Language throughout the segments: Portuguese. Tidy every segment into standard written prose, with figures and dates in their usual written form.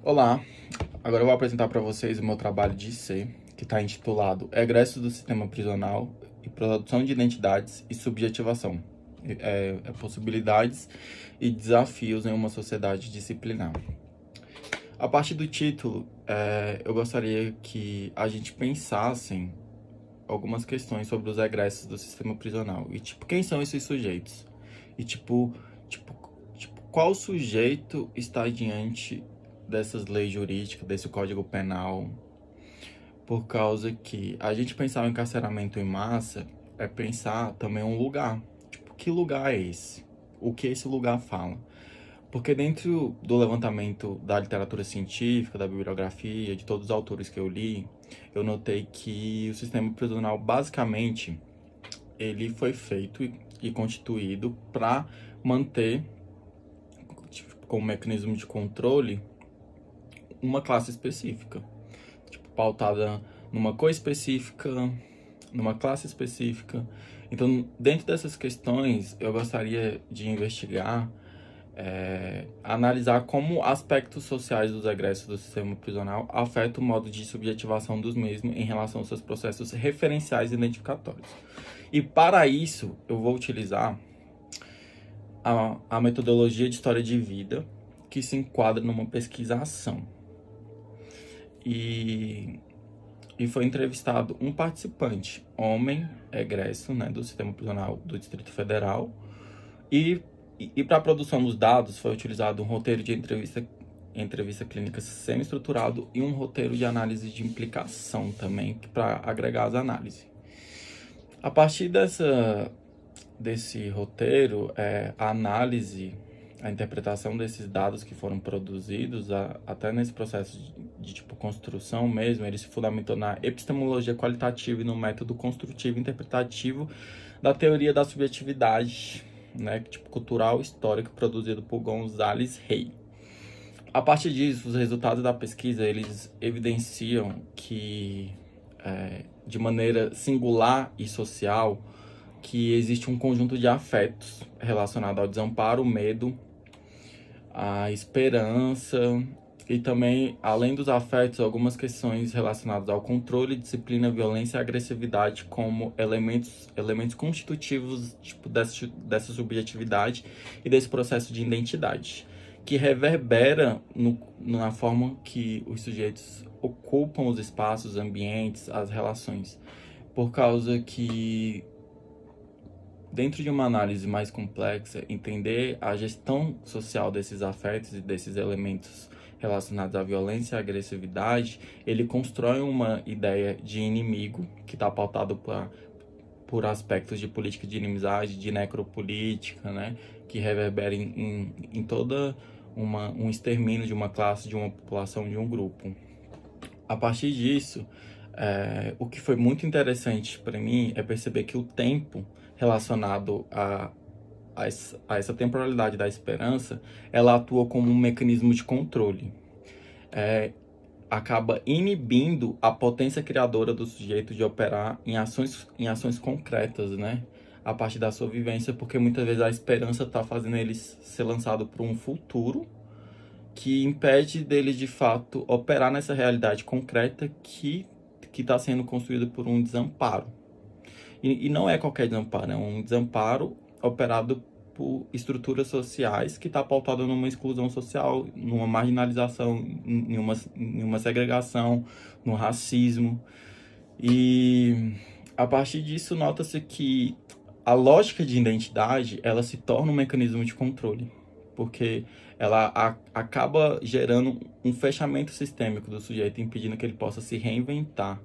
Olá, agora eu vou apresentar para vocês o meu trabalho de IC, que está intitulado Egressos do Sistema Prisional e Produção de Identidades e Subjetivação, Possibilidades e Desafios em uma Sociedade Disciplinar. A partir do título, eu gostaria que a gente pensasse em algumas questões sobre os egressos do sistema prisional e, quem são esses sujeitos? E, qual sujeito está diante dessas leis jurídicas, desse Código Penal, por causa que a gente pensar em encarceramento em massa é pensar também um lugar. Que lugar é esse? O que esse lugar fala? Porque dentro do levantamento da literatura científica, da bibliografia, de todos os autores que eu li, eu notei que o sistema prisional, basicamente, ele foi feito e constituído para manter, como mecanismo de controle, uma classe específica, pautada numa cor específica, numa classe específica. Então, dentro dessas questões, eu gostaria de investigar, analisar como aspectos sociais dos egressos do sistema prisional afetam o modo de subjetivação dos mesmos em relação aos seus processos referenciais e identificatórios. E para isso, eu vou utilizar a metodologia de história de vida, que se enquadra numa pesquisa-ação. E foi entrevistado um participante, homem, egresso, né, do sistema prisional do Distrito Federal, e para a produção dos dados foi utilizado um roteiro de entrevista clínica semi-estruturado e um roteiro de análise de implicação também, para agregar as análises. A partir desse roteiro, a análise, a interpretação desses dados que foram produzidos, até nesse processo de construção mesmo, ele se fundamentou na epistemologia qualitativa e no método construtivo interpretativo da teoria da subjetividade, né, cultural histórico, produzido por González Rey. A partir disso, os resultados da pesquisa, eles evidenciam que, de maneira singular e social, que existe um conjunto de afetos relacionado ao desamparo, o medo, a esperança e também, além dos afetos, algumas questões relacionadas ao controle, disciplina, violência e agressividade como elementos constitutivos dessa subjetividade e desse processo de identidade, que reverbera na forma que os sujeitos ocupam os espaços, os ambientes, as relações, por causa que, dentro de uma análise mais complexa, entender a gestão social desses afetos e desses elementos relacionados à violência e à agressividade, ele constrói uma ideia de inimigo que está pautado por aspectos de política de inimizade, de necropolítica, né, que reverbera em toda um extermínio de uma classe, de uma população, de um grupo. A partir disso, o que foi muito interessante para mim é perceber que o tempo relacionado a essa temporalidade da esperança, ela atua como um mecanismo de controle. Acaba inibindo a potência criadora do sujeito de operar em ações concretas, né? A partir da sua vivência, porque muitas vezes a esperança está fazendo ele ser lançado para um futuro que impede dele, de fato, operar nessa realidade concreta que está sendo construída por um desamparo. E não é qualquer desamparo, é um desamparo operado por estruturas sociais que está pautado numa exclusão social, numa marginalização, em uma segregação, no racismo. E a partir disso nota-se que a lógica de identidade, ela se torna um mecanismo de controle, porque ela acaba gerando um fechamento sistêmico do sujeito, impedindo que ele possa se reinventar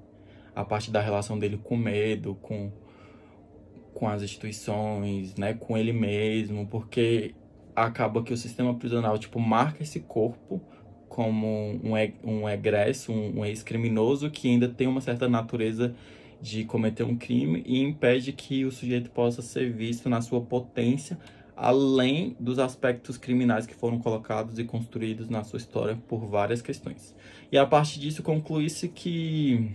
a partir da relação dele com medo, com as instituições, né, com ele mesmo, porque acaba que o sistema prisional, marca esse corpo como um egresso, um ex-criminoso que ainda tem uma certa natureza de cometer um crime e impede que o sujeito possa ser visto na sua potência, além dos aspectos criminais que foram colocados e construídos na sua história por várias questões. E a partir disso conclui-se que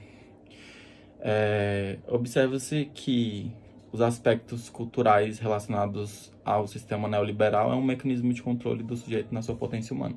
observa-se que os aspectos culturais relacionados ao sistema neoliberal é um mecanismo de controle do sujeito na sua potência humana.